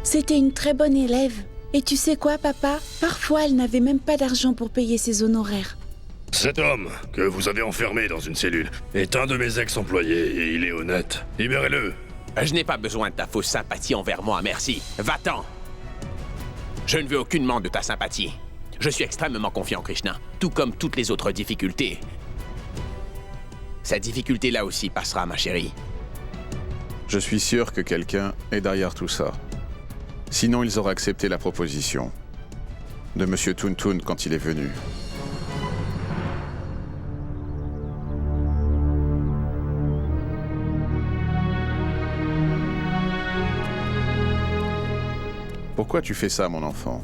C'était une très bonne élève. Et tu sais quoi, papa? Parfois, elle n'avait même pas d'argent pour payer ses honoraires. Cet homme que vous avez enfermé dans une cellule est un de mes ex-employés et il est honnête. Libérez-le. Je n'ai pas besoin de ta fausse sympathie envers moi, merci. Va-t'en. Je ne veux aucunement de ta sympathie. Je suis extrêmement confiant, Krishna, tout comme toutes les autres difficultés. Cette difficulté-là aussi passera, ma chérie. Je suis sûr que quelqu'un est derrière tout ça. Sinon, ils auraient accepté la proposition de Monsieur Toon quand il est venu. Pourquoi tu fais ça, mon enfant?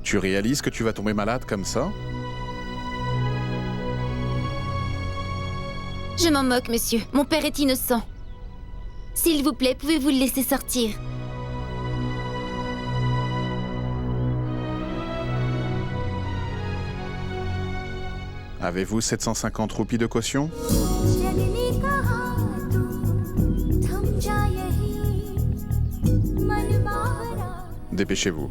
Tu réalises que tu vas tomber malade comme ça? Je m'en moque, monsieur. Mon père est innocent. S'il vous plaît, pouvez-vous le laisser sortir? Avez-vous 750 roupies de caution? Dépêchez-vous.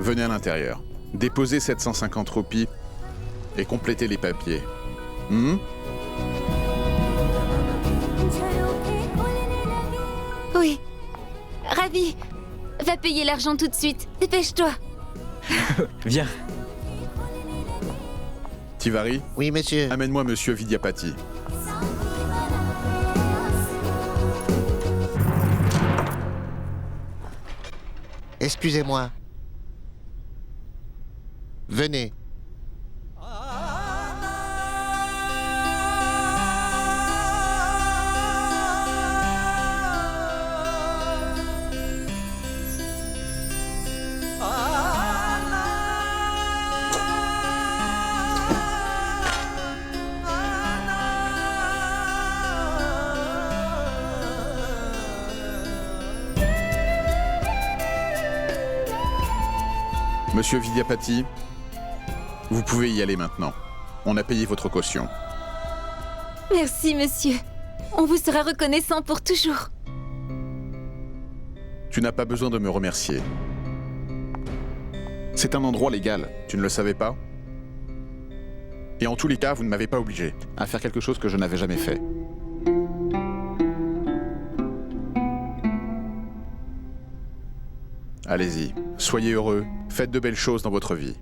Venez à l'intérieur. Déposez 750 roupies et complétez les papiers. Oui. Ravi. Va payer l'argent tout de suite. Dépêche-toi. Viens. Tivari, Oui, monsieur. amène-moi Monsieur Vidyapati. Excusez-moi. Venez. Monsieur Vidyapati, vous pouvez y aller maintenant. On a payé votre caution. Merci, monsieur. On vous sera reconnaissant pour toujours. Tu n'as pas besoin de me remercier. C'est un endroit légal, tu ne le savais pas? Et en tous les cas, vous ne m'avez pas obligé à faire quelque chose que je n'avais jamais fait. Allez-y, soyez heureux, faites de belles choses dans votre vie.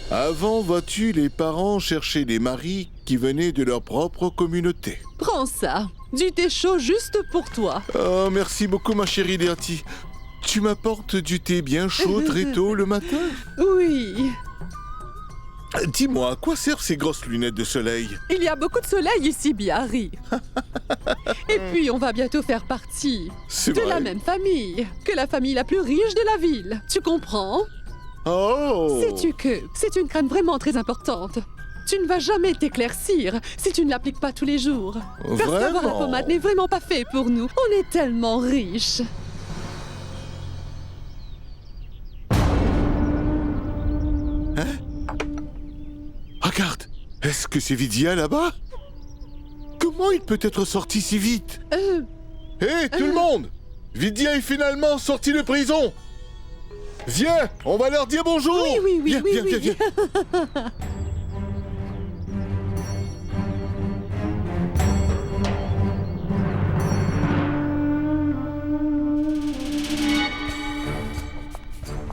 Avant, vois-tu, les parents cherchaient des maris qui venaient de leur propre communauté. Prends ça. Du thé chaud juste pour toi. Oh, merci beaucoup, ma chérie Leati. Tu m'apportes du thé bien chaud très tôt le matin? Oui. Dis-moi, à quoi servent ces grosses lunettes de soleil? Il y a beaucoup de soleil ici, Bihari. Et puis, on va bientôt faire partie C'est de vrai. la même famille que la famille la plus riche de la ville. Tu comprends? Oh! Sais-tu que c'est une crème vraiment très importante? Tu ne vas jamais t'éclaircir si tu ne l'appliques pas tous les jours. Parce qu'avoir la Vraiment? pommade n'est vraiment pas fait pour nous. On est tellement riches. Regarde! Est-ce que c'est Vidya là-bas? Comment il peut être sorti si vite? Hé, tout le monde! Vidya est finalement sorti de prison! Viens, on va leur dire bonjour! Oui, Viens, oui, viens, oui. viens, viens.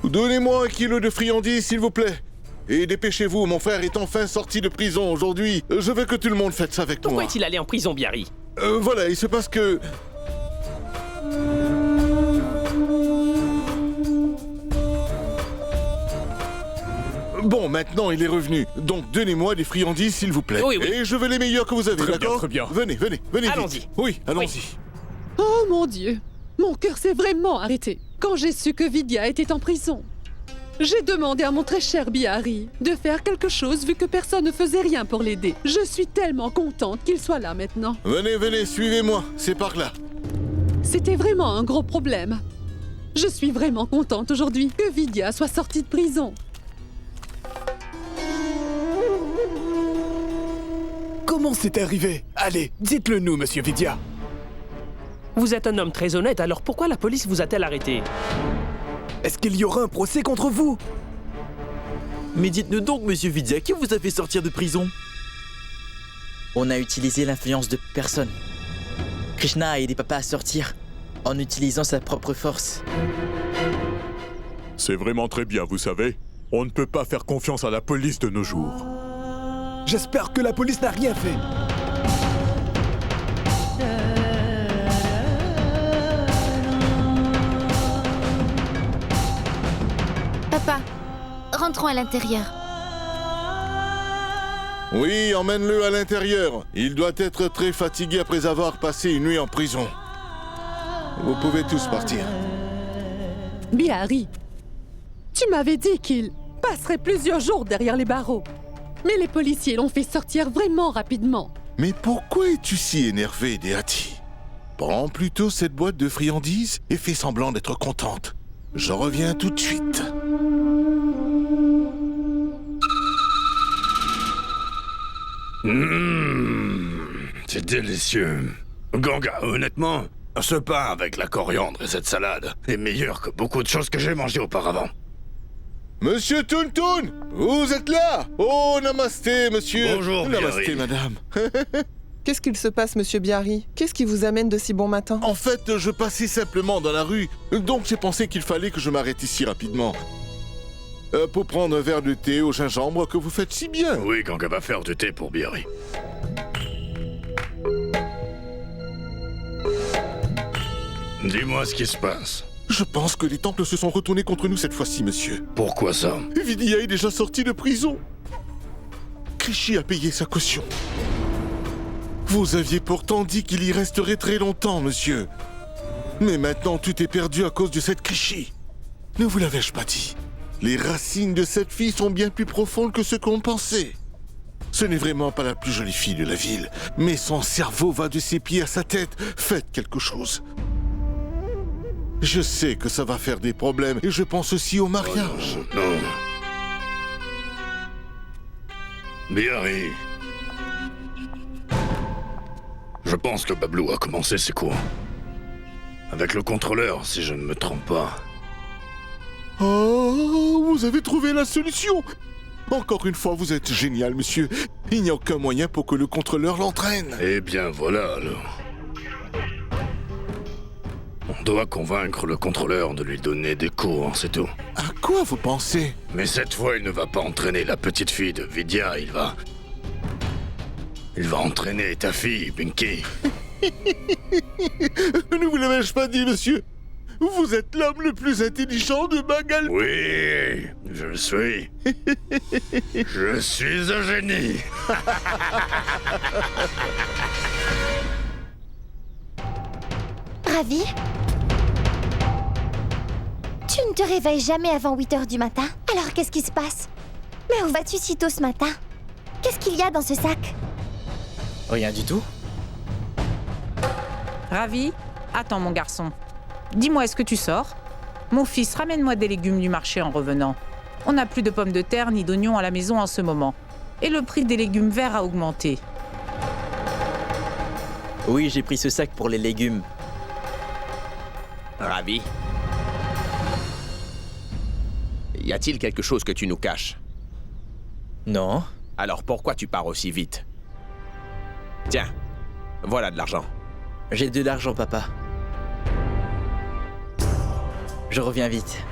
Donnez-moi 1 kilo de friandises, s'il vous plaît. Et dépêchez-vous, mon frère est enfin sorti de prison aujourd'hui. Je veux que tout le monde fête ça avec Pourquoi moi. est-il allé en prison, Bihari? Voilà, il se passe que... Bon, maintenant il est revenu. Donc donnez-moi des friandises, s'il vous plaît. Oui, oui. Et je veux les meilleures que vous avez, Très bien, d'accord? très bien. Venez, venez, venez Allons-y. vite. Oui, allons-y. Oh mon Dieu, mon cœur s'est vraiment arrêté quand j'ai su que Vidya était en prison. J'ai demandé à mon très cher Bihari de faire quelque chose vu que personne ne faisait rien pour l'aider. Je suis tellement contente qu'il soit là maintenant. Venez, venez, suivez-moi. C'est par là. C'était vraiment un gros problème. Je suis vraiment contente aujourd'hui que Vidya soit sortie de prison. Comment c'est arrivé? Allez, dites-le nous, monsieur Vidya. Vous êtes un homme très honnête, alors pourquoi la police vous a-t-elle arrêté? Est-ce qu'il y aura un procès contre vous? Mais dites-nous donc, monsieur Vidya, qui vous a fait sortir de prison? On a utilisé l'influence de personne. Krishna a aidé papa à sortir, en utilisant sa propre force. C'est vraiment très bien, vous savez. On ne peut pas faire confiance à la police de nos jours. J'espère que la police n'a rien fait. Papa, rentrons à l'intérieur. Oui, emmène-le à l'intérieur. Il doit être très fatigué après avoir passé une nuit en prison. Vous pouvez tous partir. Bihari, tu m'avais dit qu'il passerait plusieurs jours derrière les barreaux. Mais les policiers l'ont fait sortir vraiment rapidement. Mais pourquoi es-tu si énervé, Deati? Prends plutôt cette boîte de friandises et fais semblant d'être contente. Je reviens tout de suite. C'est délicieux. Ganga, honnêtement, ce pain avec la coriandre et cette salade est meilleur que beaucoup de choses que j'ai mangées auparavant. Monsieur Toon, vous êtes là? Oh, namasté, monsieur. Bonjour, namasté, Bihari. madame. Qu'est-ce qu'il se passe, monsieur Bihari? Qu'est-ce qui vous amène de si bon matin? En fait, je passais simplement dans la rue, donc j'ai pensé qu'il fallait que je m'arrête ici rapidement. Pour prendre un verre de thé au gingembre que vous faites si bien. Oui, Ganga va faire du thé pour Bihari. Dis-moi ce qui se passe. Je pense que les temples se sont retournés contre nous cette fois-ci, monsieur. Pourquoi ça? Vidya est déjà sorti de prison. Krishi a payé sa caution. Vous aviez pourtant dit qu'il y resterait très longtemps, monsieur. Mais maintenant, tout est perdu à cause de cette Krishi. Ne vous l'avais-je pas dit? Les racines de cette fille sont bien plus profondes que ce qu'on pensait. Ce n'est vraiment pas la plus jolie fille de la ville, mais son cerveau va de ses pieds à sa tête. Faites quelque chose. Je sais que ça va faire des problèmes, et je pense aussi au mariage. Oh non. Bihari. Je pense que Bablou a commencé ses cours. Avec le contrôleur, si je ne me trompe pas. Oh, vous avez trouvé la solution! Encore une fois, vous êtes génial, monsieur. Il n'y a aucun moyen pour que le contrôleur l'entraîne. Eh bien, voilà alors. On doit convaincre le contrôleur de lui donner des cours, c'est tout. À quoi vous pensez? Mais cette fois, il ne va pas entraîner la petite fille de Vidya, il va entraîner ta fille, Pinky. Ne vous l'avais-je pas dit, monsieur? Vous êtes l'homme le plus intelligent de Bangalore. Oui, je le suis. Je suis un génie. Ravi? Tu ne te réveilles jamais avant 8 heures du matin? Alors qu'est-ce qui se passe? Mais où vas-tu si tôt ce matin? Qu'est-ce qu'il y a dans ce sac? Rien du tout. Ravi? Attends, mon garçon. Dis-moi, est-ce que tu sors? Mon fils, ramène-moi des légumes du marché en revenant. On n'a plus de pommes de terre ni d'oignons à la maison en ce moment. Et le prix des légumes verts a augmenté. Oui, j'ai pris ce sac pour les légumes. Ravi? Y a-t-il quelque chose que tu nous caches? Non. Alors pourquoi tu pars aussi vite? Tiens, voilà de l'argent. J'ai de l'argent, papa. Je reviens vite.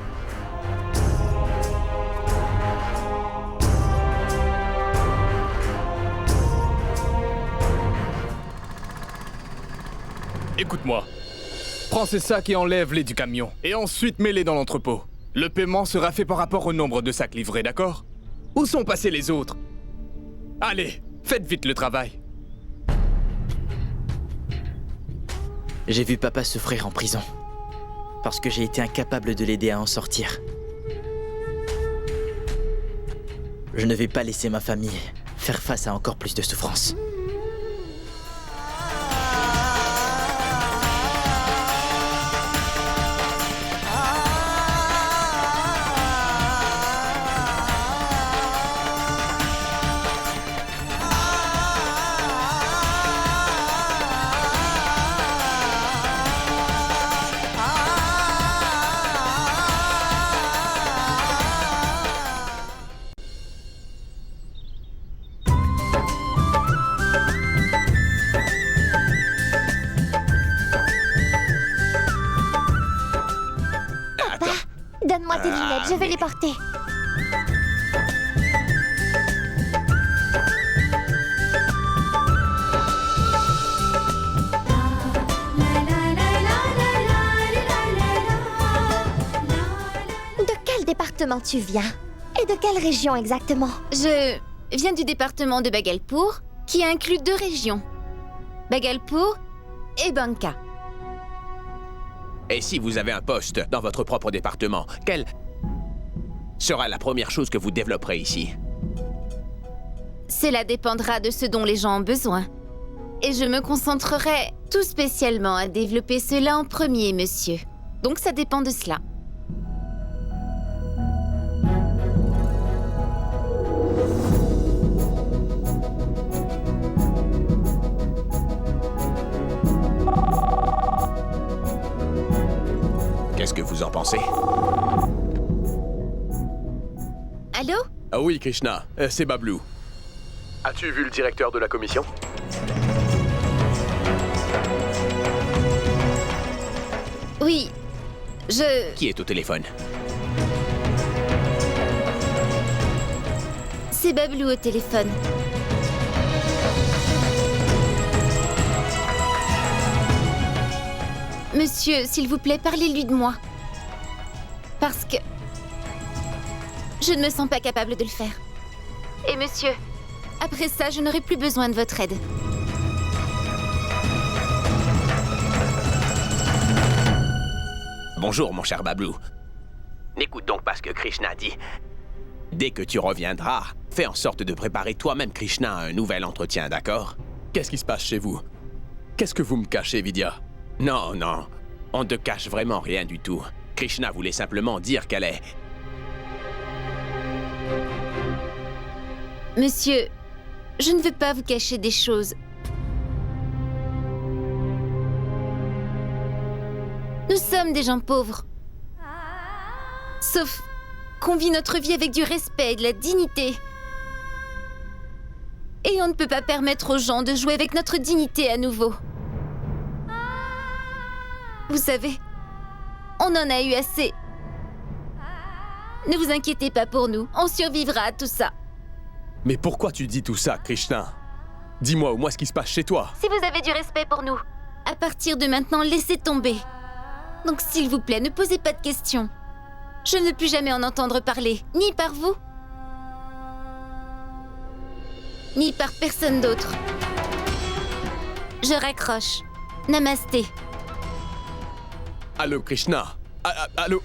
Écoute-moi. Prends ces sacs et enlève-les du camion. Et ensuite mets-les dans l'entrepôt. Le paiement sera fait par rapport au nombre de sacs livrés, d'accord? Où sont passés les autres? Allez, faites vite le travail. J'ai vu papa souffrir en prison. Parce que j'ai été incapable de l'aider à en sortir. Je ne vais pas laisser ma famille faire face à encore plus de souffrance. Je vais les porter. De quel département tu viens? Et de quelle région exactement? Je viens du département de Bhagalpur, qui inclut 2 régions. Bhagalpur et Banka. Et si vous avez un poste dans votre propre département, quelle sera la première chose que vous développerez ici? Cela dépendra de ce dont les gens ont besoin. Et je me concentrerai tout spécialement à développer cela en premier, monsieur. Donc ça dépend de cela. Qu'est-ce que vous en pensez? Allô? Ah oui, Krishna, c'est Bablou. As-tu vu le directeur de la commission? Oui, Qui est au téléphone? C'est Bablou au téléphone. Monsieur, s'il vous plaît, parlez-lui de moi. Parce que... je ne me sens pas capable de le faire. Et monsieur, après ça, je n'aurai plus besoin de votre aide. Bonjour, mon cher Bablou. N'écoute donc pas ce que Krishna dit. Dès que tu reviendras, fais en sorte de préparer toi-même Krishna à un nouvel entretien, d'accord? Qu'est-ce qui se passe chez vous? Qu'est-ce que vous me cachez, Vidya? Non, non, on ne te cache vraiment rien du tout. Krishna voulait simplement dire qu'elle est... Monsieur, je ne veux pas vous cacher des choses. Nous sommes des gens pauvres. Sauf qu'on vit notre vie avec du respect et de la dignité. Et on ne peut pas permettre aux gens de jouer avec notre dignité à nouveau. Vous savez, on en a eu assez. Ne vous inquiétez pas pour nous, on survivra à tout ça. Mais pourquoi tu dis tout ça, Krishna? Dis-moi au moins ce qui se passe chez toi. Si vous avez du respect pour nous, à partir de maintenant, laissez tomber. Donc s'il vous plaît, ne posez pas de questions. Je ne veux plus jamais en entendre parler, ni par vous, ni par personne d'autre. Je raccroche. Namasté. Allô, Krishna? Allô?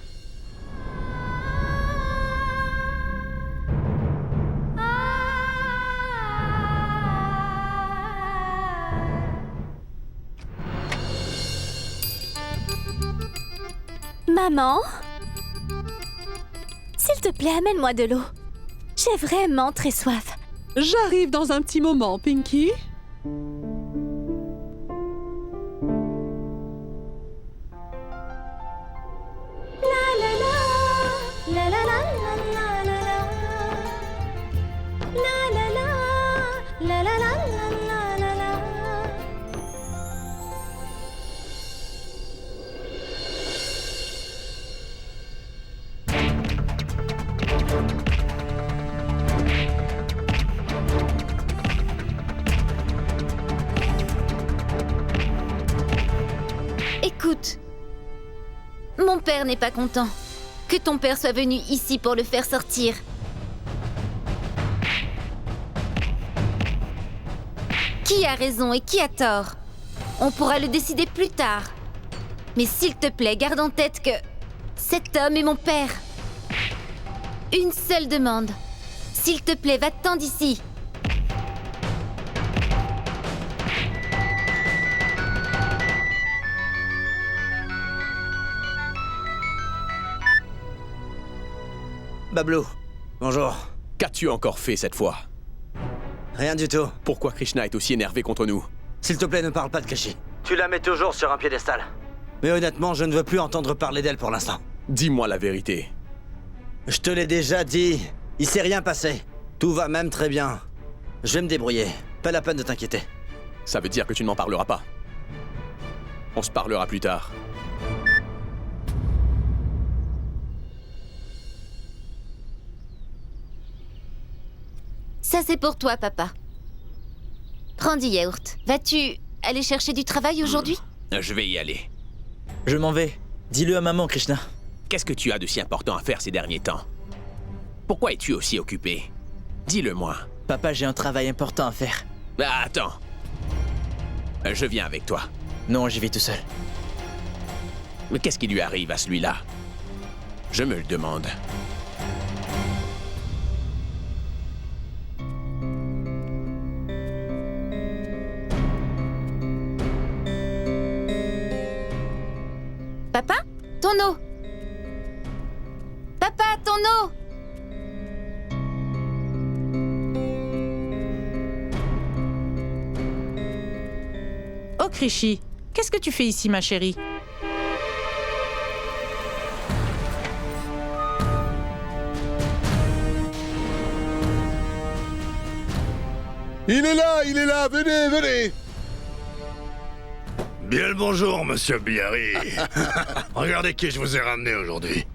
Maman? S'il te plaît, amène-moi de l'eau. J'ai vraiment très soif. J'arrive dans un petit moment, Pinky. Écoute, mon père n'est pas content que ton père soit venu ici pour le faire sortir. Qui a raison et qui a tort? On pourra le décider plus tard. Mais s'il te plaît, garde en tête que cet homme est mon père. Une seule demande. S'il te plaît, va-t'en d'ici. Bablou, bonjour. Qu'as-tu encore fait cette fois? Rien du tout. Pourquoi Krishna est aussi énervé contre nous? S'il te plaît, ne parle pas de Krishi. Tu la mets toujours sur un piédestal. Mais honnêtement, je ne veux plus entendre parler d'elle pour l'instant. Dis-moi la vérité. Je te l'ai déjà dit. Il s'est rien passé. Tout va même très bien. Je vais me débrouiller. Pas la peine de t'inquiéter. Ça veut dire que tu ne m'en parleras pas. On se parlera plus tard. Ça, c'est pour toi, papa. Randy Yaourt, vas-tu aller chercher du travail aujourd'hui? Je vais y aller. Je m'en vais. Dis-le à maman, Krishna. Qu'est-ce que tu as de si important à faire ces derniers temps? Pourquoi es-tu aussi occupé? Dis-le-moi. Papa, j'ai un travail important à faire. Ah, attends. Je viens avec toi. Non, j'y vais tout seul. Mais qu'est-ce qui lui arrive à celui-là? Je me le demande. Papa, ton eau. Papa, ton eau. Oh, Krishi, qu'est-ce que tu fais ici, ma chérie? Il est là, venez, venez. Bien le bonjour, monsieur Bihari. Regardez qui je vous ai ramené aujourd'hui.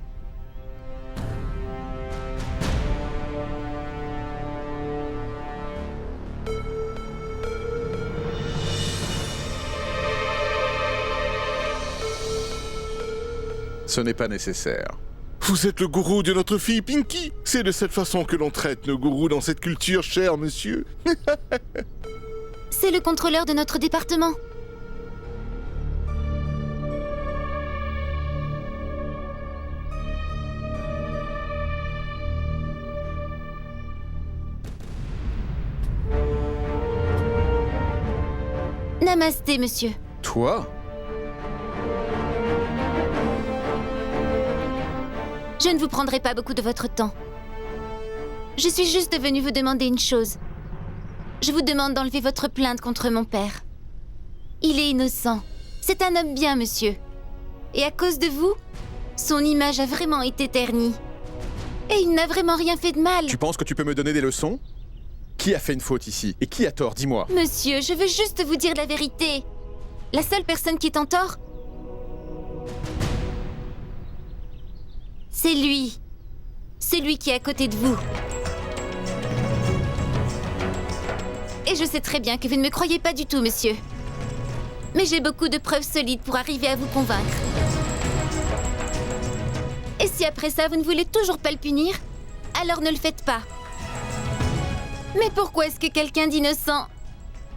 Ce n'est pas nécessaire. Vous êtes le gourou de notre fille Pinky. C'est de cette façon que l'on traite nos gourous dans cette culture, cher monsieur. C'est le contrôleur de notre département. Namasté, monsieur. Toi? Je ne vous prendrai pas beaucoup de votre temps. Je suis juste venue vous demander une chose. Je vous demande d'enlever votre plainte contre mon père. Il est innocent. C'est un homme bien, monsieur. Et à cause de vous, son image a vraiment été ternie. Et il n'a vraiment rien fait de mal. Tu penses que tu peux me donner des leçons? Qui a fait une faute ici? Et qui a tort? Dis-moi. Monsieur, je veux juste vous dire la vérité. La seule personne qui est en tort, c'est lui. Celui qui est à côté de vous. Et je sais très bien que vous ne me croyez pas du tout, monsieur. Mais j'ai beaucoup de preuves solides pour arriver à vous convaincre. Et si après ça, vous ne voulez toujours pas le punir, alors ne le faites pas. Mais pourquoi est-ce que quelqu'un d'innocent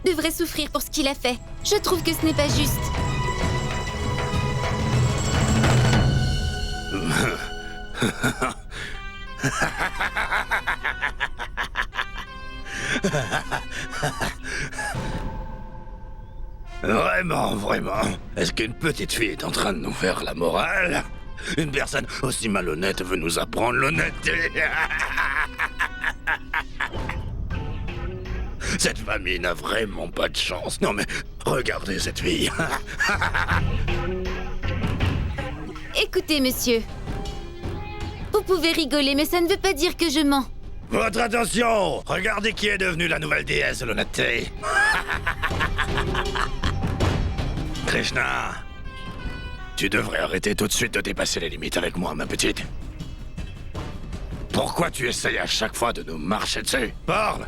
devrait souffrir pour ce qu'il a fait? Je trouve que ce n'est pas juste. Vraiment, vraiment. Est-ce qu'une petite fille est en train de nous faire la morale? Une personne aussi malhonnête veut nous apprendre l'honnêteté. Cette famille n'a vraiment pas de chance. Non mais, regardez cette fille. Écoutez, monsieur. Vous pouvez rigoler, mais ça ne veut pas dire que je mens. Votre attention! Regardez qui est devenue la nouvelle déesse de l'honnêteté. Krishna, tu devrais arrêter tout de suite de dépasser les limites avec moi, ma petite. Pourquoi tu essayes à chaque fois de nous marcher dessus? Parle!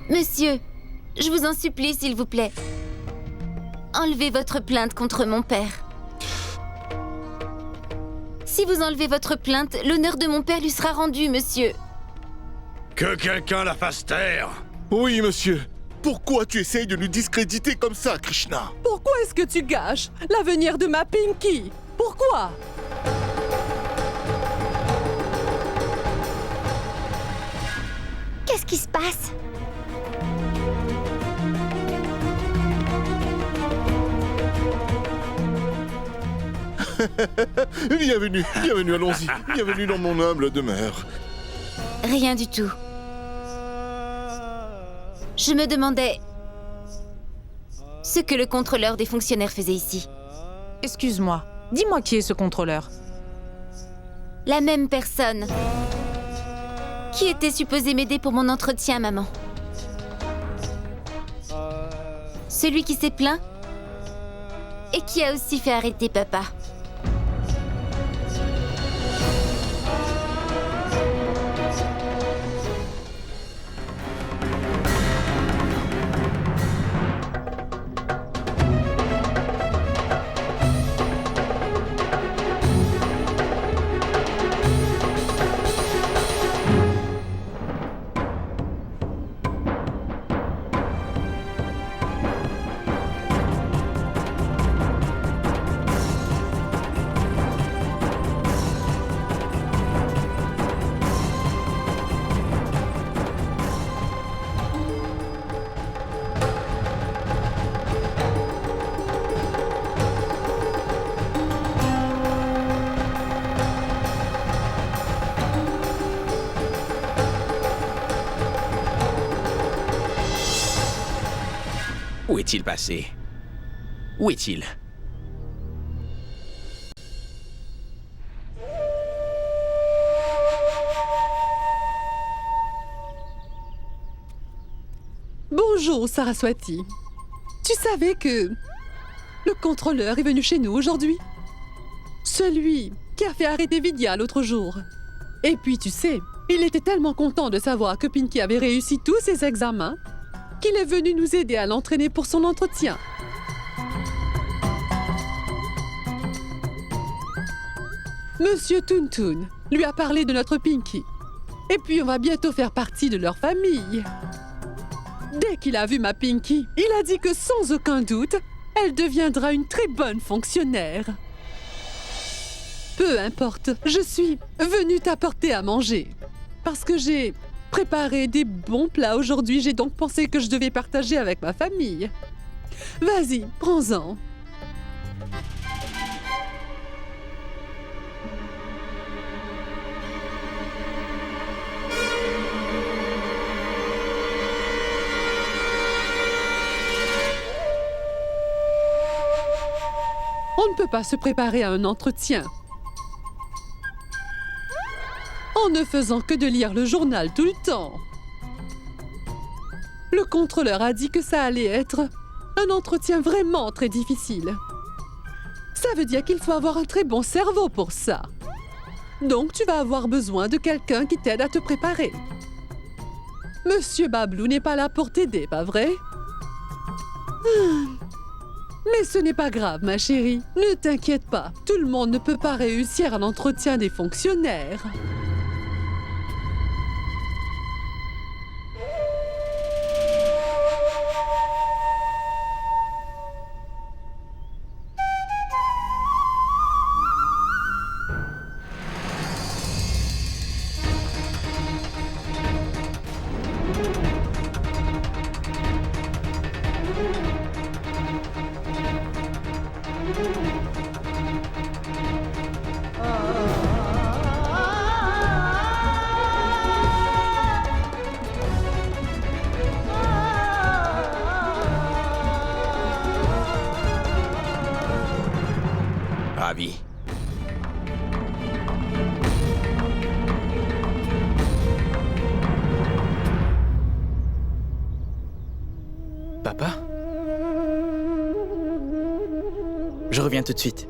Monsieur, je vous en supplie, s'il vous plaît. Enlevez votre plainte contre mon père. Si vous enlevez votre plainte, l'honneur de mon père lui sera rendu, monsieur. Que quelqu'un la fasse taire! Oui, monsieur. Pourquoi tu essayes de nous discréditer comme ça, Krishna? Pourquoi est-ce que tu gâches l'avenir de ma Pinky? Pourquoi? Qu'est-ce qui se passe? Bienvenue, bienvenue, allons-y. Bienvenue dans mon humble demeure. Rien du tout. Je me demandais ce que le contrôleur des fonctionnaires faisait ici. Excuse-moi, dis-moi qui est ce contrôleur? La même personne qui était supposée m'aider pour mon entretien, maman. Celui qui s'est plaint et qui a aussi fait arrêter papa. s'est-il passé? Où est-il? Bonjour, Saraswati. Tu savais que le contrôleur est venu chez nous aujourd'hui? Celui qui a fait arrêter Vidya l'autre jour. Et puis, tu sais, il était tellement content de savoir que Pinky avait réussi tous ses examens qu'il est venu nous aider à l'entraîner pour son entretien. Monsieur Toon lui a parlé de notre Pinky. Et puis, on va bientôt faire partie de leur famille. Dès qu'il a vu ma Pinky, il a dit que sans aucun doute, elle deviendra une très bonne fonctionnaire. Peu importe, je suis venue t'apporter à manger. Parce que j'ai préparé des bons plats aujourd'hui, j'ai donc pensé que je devais partager avec ma famille. Vas-y, prends-en. On ne peut pas se préparer à un entretien en ne faisant que de lire le journal tout le temps. Le contrôleur a dit que ça allait être un entretien vraiment très difficile. Ça veut dire qu'il faut avoir un très bon cerveau pour ça. Donc tu vas avoir besoin de quelqu'un qui t'aide à te préparer. Monsieur Bablou n'est pas là pour t'aider, pas vrai? Mais ce n'est pas grave, ma chérie. Ne t'inquiète pas. Tout le monde ne peut pas réussir à l'entretien des fonctionnaires. Ravi. Papa? Je reviens tout de suite.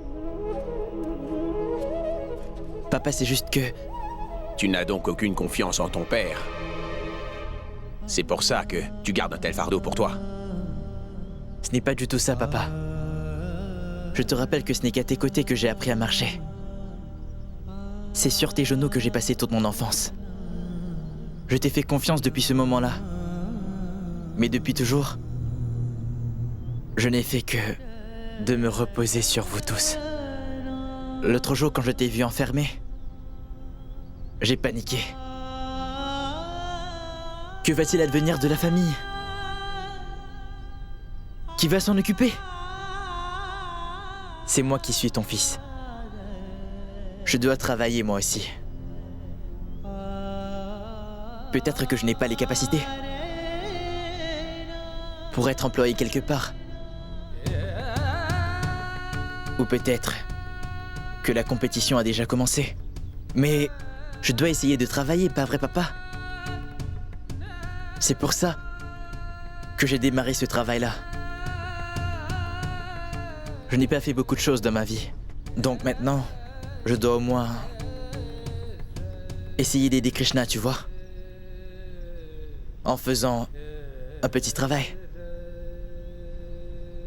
Papa, c'est juste que... Tu n'as donc aucune confiance en ton père. C'est pour ça que tu gardes un tel fardeau pour toi. Ce n'est pas du tout ça, papa. Je te rappelle que ce n'est qu'à tes côtés que j'ai appris à marcher. C'est sur tes genoux que j'ai passé toute mon enfance. Je t'ai fait confiance depuis ce moment-là. Mais depuis toujours, je n'ai fait que de me reposer sur vous tous. L'autre jour, quand je t'ai vu enfermé, j'ai paniqué. Que va-t-il advenir de la famille? Qui va s'en occuper? C'est moi qui suis ton fils. Je dois travailler moi aussi. Peut-être que je n'ai pas les capacités pour être employé quelque part. Ou peut-être que la compétition a déjà commencé. Mais je dois essayer de travailler, pas vrai, papa? C'est pour ça que j'ai démarré ce travail-là. Je n'ai pas fait beaucoup de choses dans ma vie. Donc maintenant, je dois au moins essayer d'aider Krishna, tu vois. En faisant un petit travail.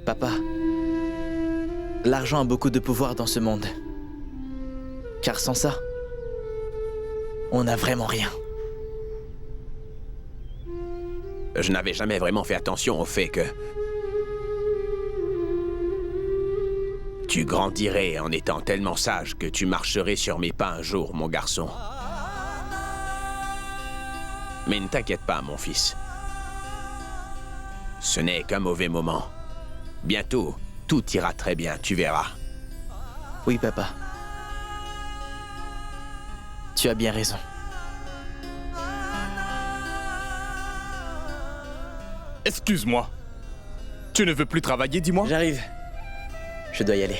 Papa, l'argent a beaucoup de pouvoir dans ce monde. Car sans ça, on n'a vraiment rien. Je n'avais jamais vraiment fait attention au fait que tu grandirais en étant tellement sage que tu marcherais sur mes pas un jour, mon garçon. Mais ne t'inquiète pas, mon fils. Ce n'est qu'un mauvais moment. Bientôt, tout ira très bien, tu verras. Oui, papa. Tu as bien raison. Excuse-moi. Tu ne veux plus travailler, dis-moi? J'arrive. Je dois y aller.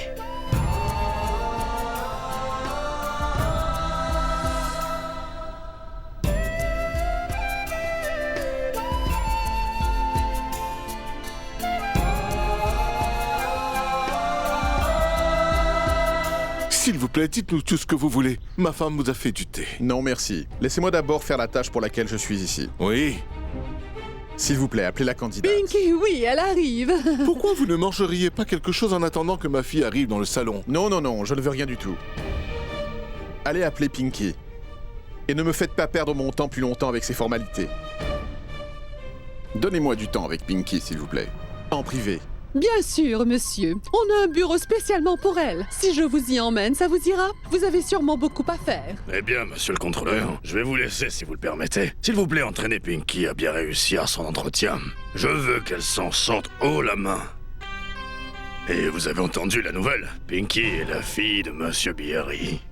S'il vous plaît, dites-nous tout ce que vous voulez. Ma femme vous a fait du thé. Non, merci. Laissez-moi d'abord faire la tâche pour laquelle je suis ici. Oui. S'il vous plaît, appelez la candidate. Pinky, oui, elle arrive. Pourquoi vous ne mangeriez pas quelque chose en attendant que ma fille arrive dans le salon? Non, non, non, je ne veux rien du tout. Allez appeler Pinky. Et ne me faites pas perdre mon temps plus longtemps avec ces formalités. Donnez-moi du temps avec Pinky, s'il vous plaît. En privé. Bien sûr, monsieur. On a un bureau spécialement pour elle. Si je vous y emmène, ça vous ira? Vous avez sûrement beaucoup à faire. Eh bien, monsieur le contrôleur, je vais vous laisser si vous le permettez. S'il vous plaît, entraînez Pinky à bien réussir à son entretien. Je veux qu'elle s'en sorte haut la main. Et vous avez entendu la nouvelle? Pinky est la fille de monsieur Biarri.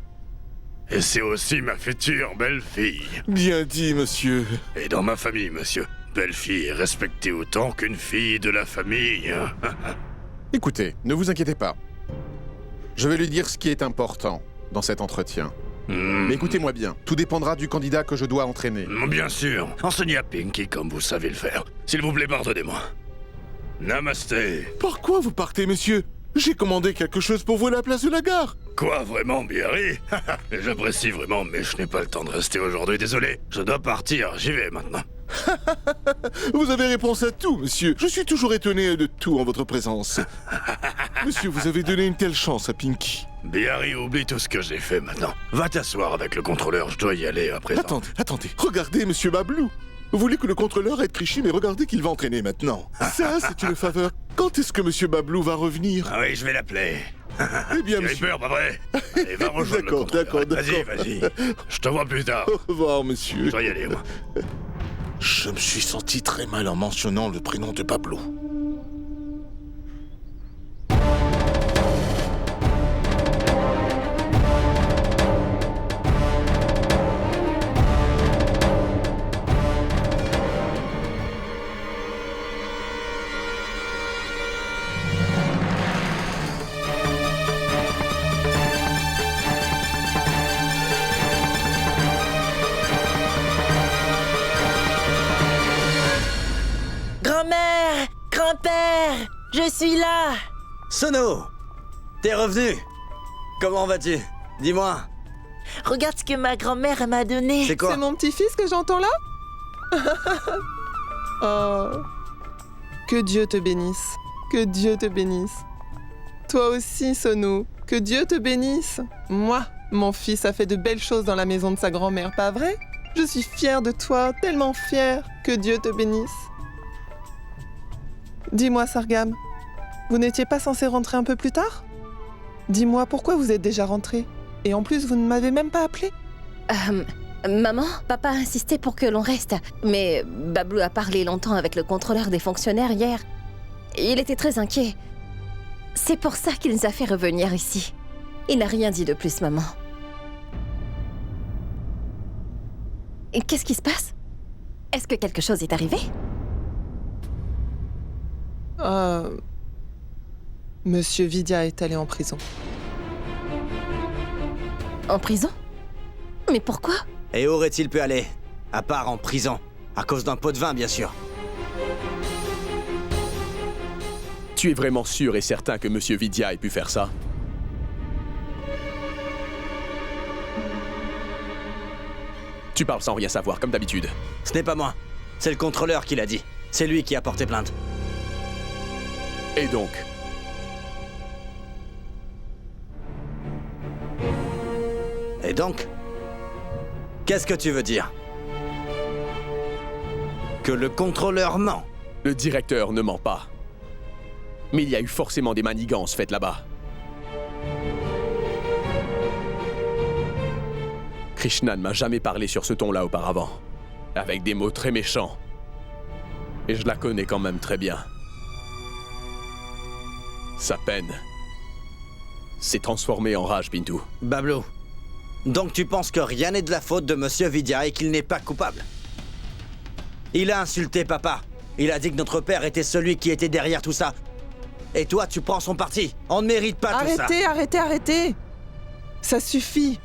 Et c'est aussi ma future belle-fille. Bien dit, monsieur. Et dans ma famille, monsieur, belle-fille est respectée autant qu'une fille de la famille. Écoutez, ne vous inquiétez pas. Je vais lui dire ce qui est important dans cet entretien. Mais écoutez-moi bien, tout dépendra du candidat que je dois entraîner. Bien sûr, enseignez à Pinky comme vous savez le faire. S'il vous plaît, pardonnez-moi. Namasté. Par quoi vous partez, monsieur? J'ai commandé quelque chose pour vous à la place de la gare. Quoi, vraiment, Biarri? J'apprécie vraiment, mais je n'ai pas le temps de rester aujourd'hui, désolé. Je dois partir, j'y vais maintenant. Vous avez réponse à tout, monsieur. Je suis toujours étonné de tout en votre présence. Monsieur, vous avez donné une telle chance à Pinky. Biarri, oublie tout ce que j'ai fait maintenant. Va t'asseoir avec le contrôleur, je dois y aller à présent. Attendez. Regardez, monsieur Bablou. Vous voulez que le contrôleur aide Krishna, mais regardez qu'il va entraîner maintenant. Ça, c'est une faveur. Quand est-ce que monsieur Bablou va revenir? Ah oui, je vais l'appeler. Eh bien, tu as monsieur. peur, pas vrai? Allez, va rejoindre le contrôleur. D'accord. Vas-y. Je te vois plus tard. Au revoir, monsieur. Je dois y aller, moi. Je me suis senti très mal en mentionnant le prénom de Bablou. Grand-mère! Grand-père! Je suis là! Sono! T'es revenu! Comment vas-tu? Dis-moi. Regarde ce que ma grand-mère m'a donné. C'est quoi? C'est mon petit-fils que j'entends là? Oh. Que Dieu te bénisse. Que Dieu te bénisse. Toi aussi, Sono. Que Dieu te bénisse. Moi, mon fils a fait de belles choses dans la maison de sa grand-mère, pas vrai? Je suis fière de toi, tellement fière. Que Dieu te bénisse. Dis-moi, Sargam, vous n'étiez pas censé rentrer un peu plus tard? Dis-moi, pourquoi vous êtes déjà rentré? Et en plus, vous ne m'avez même pas appelé? Maman, papa a insisté pour que l'on reste. Mais Bablou a parlé longtemps avec le contrôleur des fonctionnaires hier. Il était très inquiet. C'est pour ça qu'il nous a fait revenir ici. Il n'a rien dit de plus, maman. Et qu'est-ce qui se passe? Est-ce que quelque chose est arrivé? Monsieur Vidya est allé en prison. En prison? Mais pourquoi? Et où aurait-il pu aller? À part en prison. À cause d'un pot de vin, bien sûr. Tu es vraiment sûr et certain que Monsieur Vidya ait pu faire ça? Tu parles sans rien savoir, comme d'habitude. Ce n'est pas moi. C'est le contrôleur qui l'a dit. C'est lui qui a porté plainte. Et donc? Et donc? Qu'est-ce que tu veux dire? Que le contrôleur ment? Le directeur ne ment pas. Mais il y a eu forcément des manigances faites là-bas. Krishna ne m'a jamais parlé sur ce ton-là auparavant. Avec des mots très méchants. Et je la connais quand même très bien. Sa peine s'est transformée en rage, Bintou. Bablou, donc tu penses que rien n'est de la faute de Monsieur Vidya et qu'il n'est pas coupable? Il a insulté papa. Il a dit que notre père était celui qui était derrière tout ça. Et toi, tu prends son parti. On ne mérite pas tout ça. Arrêtez. Ça suffit.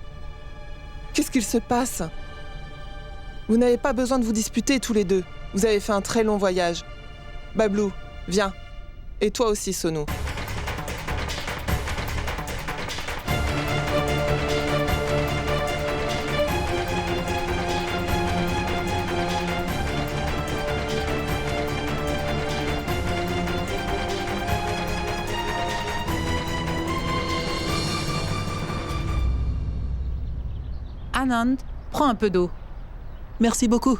Qu'est-ce qu'il se passe? Vous n'avez pas besoin de vous disputer tous les deux. Vous avez fait un très long voyage. Bablou, viens. Et toi aussi, Sonou. Anand, prends un peu d'eau. Merci beaucoup.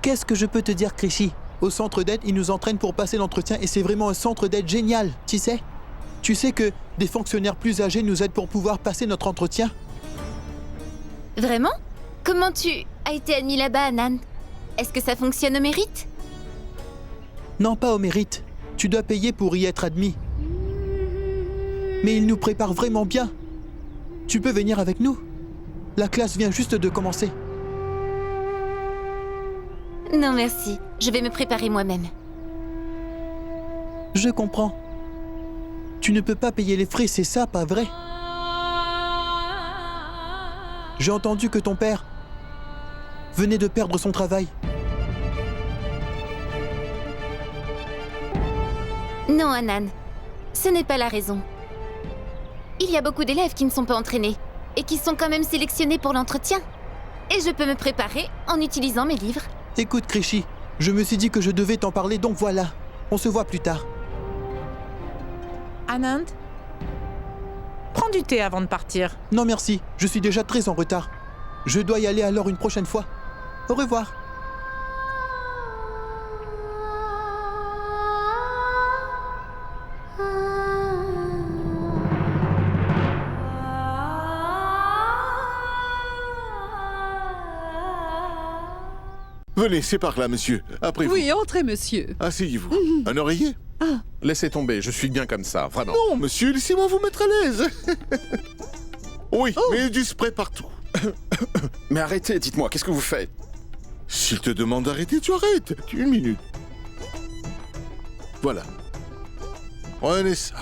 Qu'est-ce que je peux te dire, Krishi? Au centre d'aide, ils nous entraînent pour passer l'entretien et c'est vraiment un centre d'aide génial, tu sais? Tu sais que des fonctionnaires plus âgés nous aident pour pouvoir passer notre entretien? Vraiment? Comment tu as été admis là-bas, Anand? Est-ce que ça fonctionne au mérite? Non, pas au mérite. Tu dois payer pour y être admis. Mais ils nous préparent vraiment bien. Tu peux venir avec nous. La classe vient juste de commencer. Non, merci. Je vais me préparer moi-même. Je comprends. Tu ne peux pas payer les frais, c'est ça, pas vrai? J'ai entendu que ton père venait de perdre son travail. Non, Anand. Ce n'est pas la raison. Il y a beaucoup d'élèves qui ne sont pas entraînés et qui sont quand même sélectionnés pour l'entretien. Et je peux me préparer en utilisant mes livres. Écoute, Krishi, je me suis dit que je devais t'en parler, donc voilà. On se voit plus tard. Anand, prends du thé avant de partir. Non, merci. Je suis déjà très en retard. Je dois y aller alors une prochaine fois. Au revoir. Venez, c'est par là, monsieur. Après vous. Oui, entrez, monsieur. Asseyez-vous. Un oreiller? Laissez tomber, je suis bien comme ça, vraiment. Non, monsieur, laissez-moi vous mettre à l'aise. Oui, mais du spray partout. Mais arrêtez, dites-moi, qu'est-ce que vous faites? S'il te demande d'arrêter, tu arrêtes. Une minute. Voilà. Prenez ça.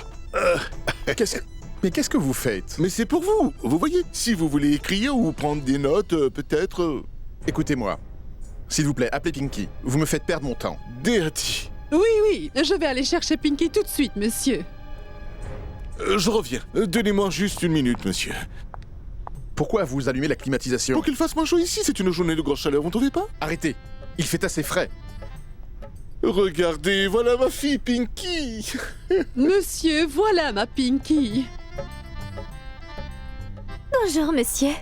Mais qu'est-ce que vous faites? Mais c'est pour vous. Vous voyez, si vous voulez écrire ou prendre des notes, peut-être... Écoutez-moi. S'il vous plaît, appelez Pinky. Vous me faites perdre mon temps. Dirty. Oui, je vais aller chercher Pinky tout de suite, monsieur. Je reviens. Donnez-moi juste une minute, monsieur. Pourquoi vous allumez la climatisation? Pour qu'il fasse moins chaud ici, c'est une journée de grosse chaleur, vous ne trouvez pas? Arrêtez. Il fait assez frais. Regardez, voilà ma fille, Pinky. Monsieur, voilà ma Pinky. Bonjour, monsieur.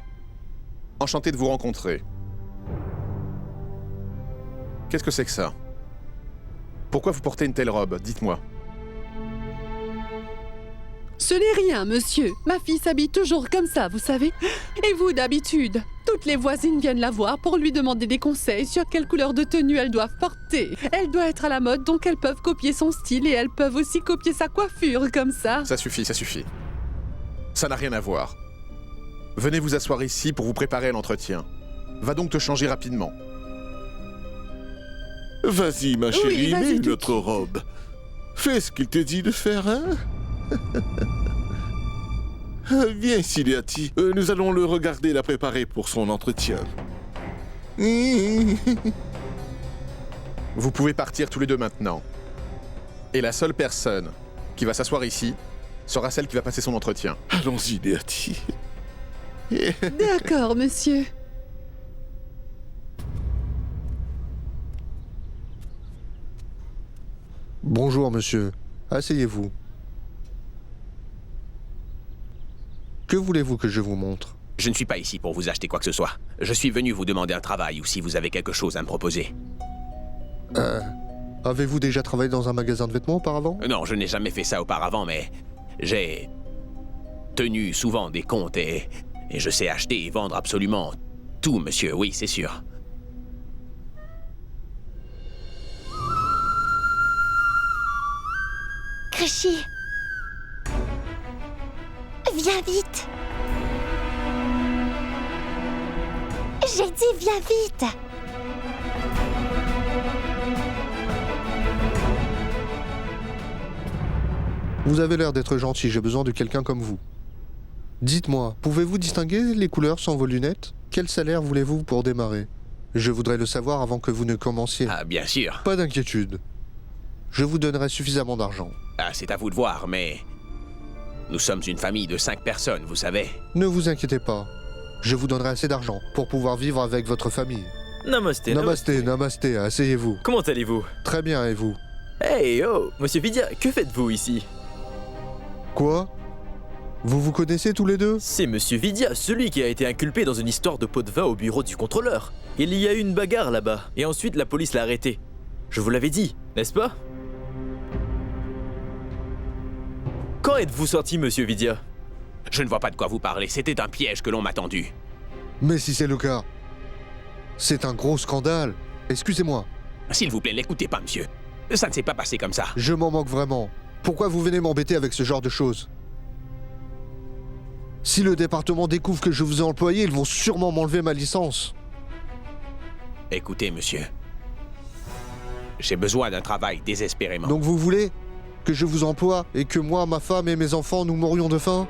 Enchanté de vous rencontrer. Qu'est-ce que c'est que ça? Pourquoi vous portez une telle robe? Dites-moi. Ce n'est rien, monsieur. Ma fille s'habille toujours comme ça, vous savez. Et vous, d'habitude, toutes les voisines viennent la voir pour lui demander des conseils sur quelle couleur de tenue elles doivent porter. Elle doit être à la mode, donc elles peuvent copier son style et elles peuvent aussi copier sa coiffure, comme ça. Ça suffit, ça suffit. Ça n'a rien à voir. Venez vous asseoir ici pour vous préparer à l'entretien. Va donc te changer rapidement. Vas-y, ma chérie, mets notre robe. Fais ce qu'il te dit de faire, hein? Viens ici, Léati. Nous allons le regarder et la préparer pour son entretien. Vous pouvez partir tous les deux maintenant. Et la seule personne qui va s'asseoir ici sera celle qui va passer son entretien. Allons-y, Léati. D'accord, monsieur. Bonjour, monsieur. Asseyez-vous. Que voulez-vous que je vous montre? Je ne suis pas ici pour vous acheter quoi que ce soit. Je suis venu vous demander un travail ou si vous avez quelque chose à me proposer. Avez-vous déjà travaillé dans un magasin de vêtements auparavant? Non, je n'ai jamais fait ça auparavant, mais j'ai tenu souvent des comptes et je sais acheter et vendre absolument tout, monsieur. Oui, c'est sûr. Krishi, viens vite. J'ai dit viens vite. Vous avez l'air d'être gentil, j'ai besoin de quelqu'un comme vous. Dites-moi, pouvez-vous distinguer les couleurs sans vos lunettes? Quel salaire voulez-vous pour démarrer? Je voudrais le savoir avant que vous ne commenciez. Ah, bien sûr. Pas d'inquiétude. Je vous donnerai suffisamment d'argent. Ah, c'est à vous de voir, mais... Nous sommes une famille de 5 personnes, vous savez. Ne vous inquiétez pas. Je vous donnerai assez d'argent pour pouvoir vivre avec votre famille. Namasté, namasté, namasté, asseyez-vous. Comment allez-vous? Très bien, et vous? Hey, oh, monsieur Vidya, que faites-vous ici? Quoi? Vous vous connaissez tous les deux? C'est monsieur Vidya, celui qui a été inculpé dans une histoire de pot de vin au bureau du contrôleur. Il y a eu une bagarre là-bas, et ensuite la police l'a arrêté. Je vous l'avais dit, n'est-ce pas? Quand êtes-vous sorti, monsieur Vidya? Je ne vois pas de quoi vous parlez, c'était un piège que l'on m'a tendu. Mais si c'est le cas, c'est un gros scandale. Excusez-moi. S'il vous plaît, n'écoutez pas, monsieur. Ça ne s'est pas passé comme ça. Je m'en moque vraiment. Pourquoi vous venez m'embêter avec ce genre de choses? Si le département découvre que je vous ai employé, ils vont sûrement m'enlever ma licence. Écoutez, monsieur. J'ai besoin d'un travail désespérément. Donc vous voulez que je vous emploie et que moi, ma femme et mes enfants, nous mourions de faim?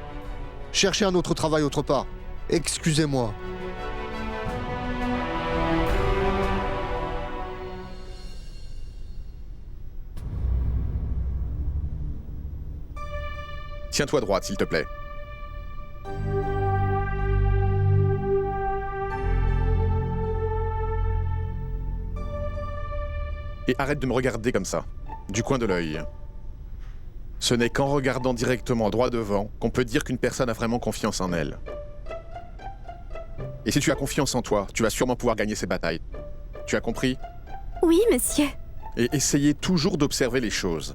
Cherchez un autre travail autre part. Excusez-moi. Tiens-toi droite, s'il te plaît. Et arrête de me regarder comme ça, du coin de l'œil. Ce n'est qu'en regardant directement droit devant qu'on peut dire qu'une personne a vraiment confiance en elle. Et si tu as confiance en toi, tu vas sûrement pouvoir gagner ces batailles. Tu as compris? Oui, monsieur. Et essayez toujours d'observer les choses.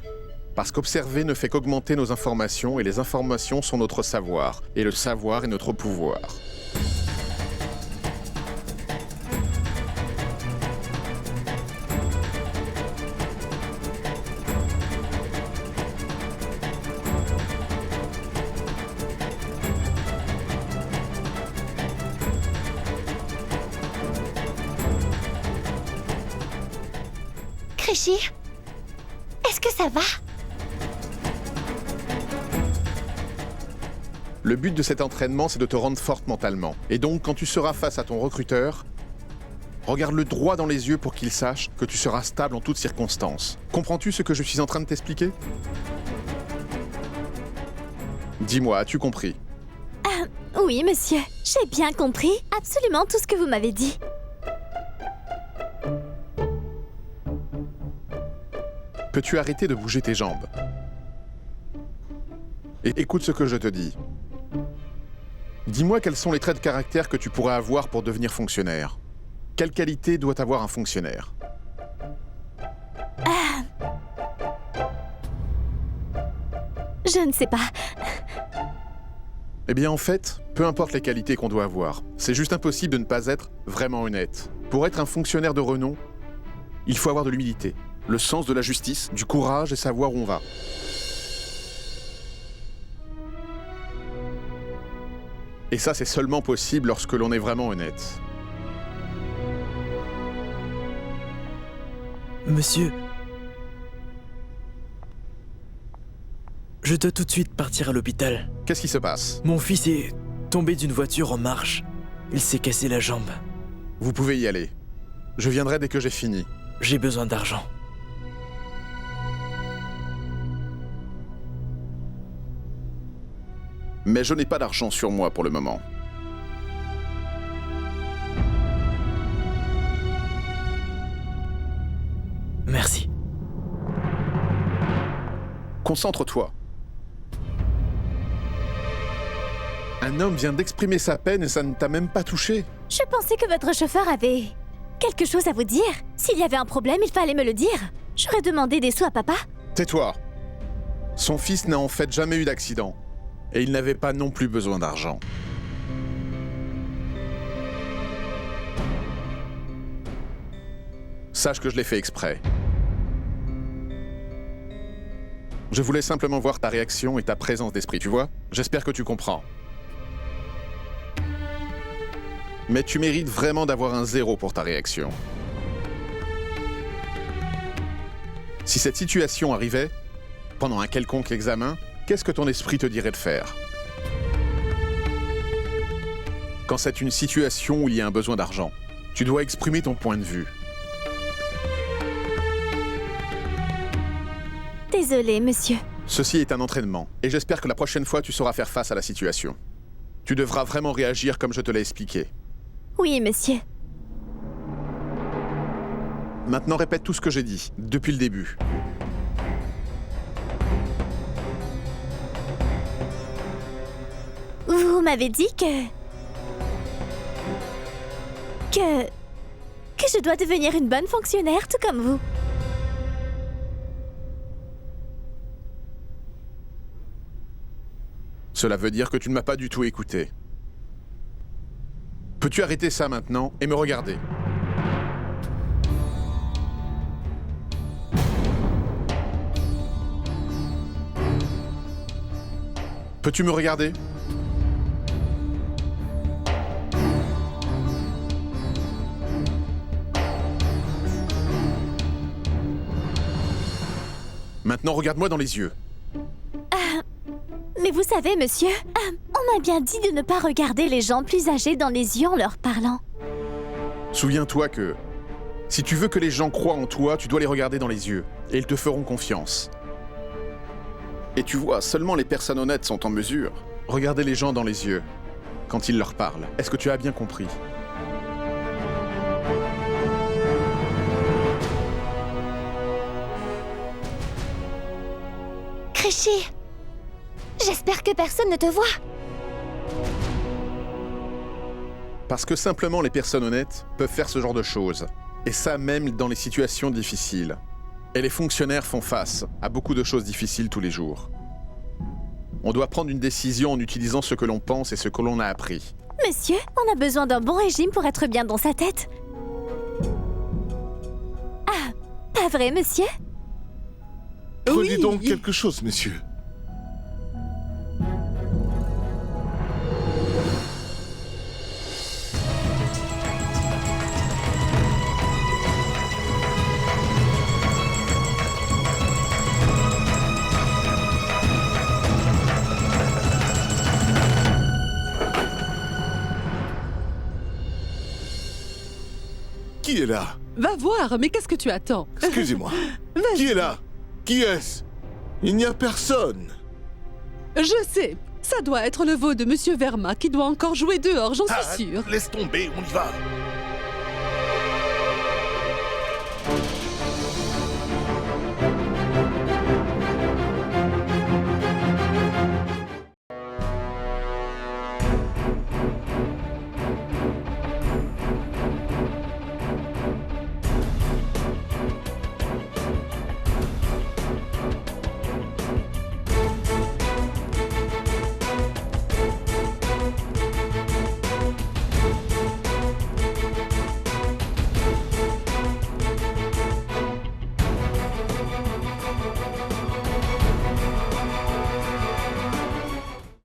Parce qu'observer ne fait qu'augmenter nos informations, et les informations sont notre savoir. Et le savoir est notre pouvoir. Créchy, est-ce que ça va? Le but de cet entraînement, c'est de te rendre forte mentalement. Et donc, quand tu seras face à ton recruteur, regarde-le droit dans les yeux pour qu'il sache que tu seras stable en toutes circonstances. Comprends-tu ce que je suis en train de t'expliquer? Dis-moi, as-tu compris? Oui, monsieur. J'ai bien compris absolument tout ce que vous m'avez dit. Peux-tu arrêter de bouger tes jambes? Et écoute ce que je te dis. Dis-moi quels sont les traits de caractère que tu pourrais avoir pour devenir fonctionnaire. Quelle qualité doit avoir un fonctionnaire? Je ne sais pas. Eh bien en fait, peu importe les qualités qu'on doit avoir, c'est juste impossible de ne pas être vraiment honnête. Pour être un fonctionnaire de renom, il faut avoir de l'humilité, le sens de la justice, du courage et savoir où on va. Et ça, c'est seulement possible lorsque l'on est vraiment honnête. Monsieur... Je dois tout de suite partir à l'hôpital. Qu'est-ce qui se passe? Mon fils est tombé d'une voiture en marche. Il s'est cassé la jambe. Vous pouvez y aller. Je viendrai dès que j'ai fini. J'ai besoin d'argent. Mais je n'ai pas d'argent sur moi pour le moment. Merci. Concentre-toi. Un homme vient d'exprimer sa peine et ça ne t'a même pas touché. Je pensais que votre chauffeur avait quelque chose à vous dire. S'il y avait un problème, il fallait me le dire. J'aurais demandé des sous à papa. Tais-toi. Son fils n'a en fait jamais eu d'accident. Et il n'avait pas non plus besoin d'argent. Sache que je l'ai fait exprès. Je voulais simplement voir ta réaction et ta présence d'esprit, tu vois? J'espère que tu comprends. Mais tu mérites vraiment d'avoir un 0 pour ta réaction. Si cette situation arrivait, pendant un quelconque examen, qu'est-ce que ton esprit te dirait de faire? Quand c'est une situation où il y a un besoin d'argent, tu dois exprimer ton point de vue. Désolée, monsieur. Ceci est un entraînement, et j'espère que la prochaine fois tu sauras faire face à la situation. Tu devras vraiment réagir comme je te l'ai expliqué. Oui, monsieur. Maintenant répète tout ce que j'ai dit, depuis le début. Vous m'avez dit que je dois devenir une bonne fonctionnaire, tout comme vous. Cela veut dire que tu ne m'as pas du tout écouté. Peux-tu arrêter ça maintenant et me regarder? Peux-tu me regarder? Maintenant, regarde-moi dans les yeux. Mais vous savez, monsieur, on m'a bien dit de ne pas regarder les gens plus âgés dans les yeux en leur parlant. Souviens-toi que si tu veux que les gens croient en toi, tu dois les regarder dans les yeux, et ils te feront confiance. Et tu vois, seulement les personnes honnêtes sont en mesure. Regardez les gens dans les yeux quand ils leur parlent. Est-ce que tu as bien compris? Créchy, j'espère que personne ne te voit. Parce que simplement les personnes honnêtes peuvent faire ce genre de choses. Et ça même dans les situations difficiles. Et les fonctionnaires font face à beaucoup de choses difficiles tous les jours. On doit prendre une décision en utilisant ce que l'on pense et ce que l'on a appris. Monsieur, on a besoin d'un bon régime pour être bien dans sa tête. Ah, pas vrai, monsieur? Prenez donc quelque chose, monsieur. Qui est là? Va voir, mais qu'est-ce que tu attends? Excusez-moi. Qui est là? Qui est-ce? Il n'y a personne. Je sais. Ça doit être le veau de Monsieur Verma qui doit encore jouer dehors, j'en suis sûre. Laisse tomber, on y va.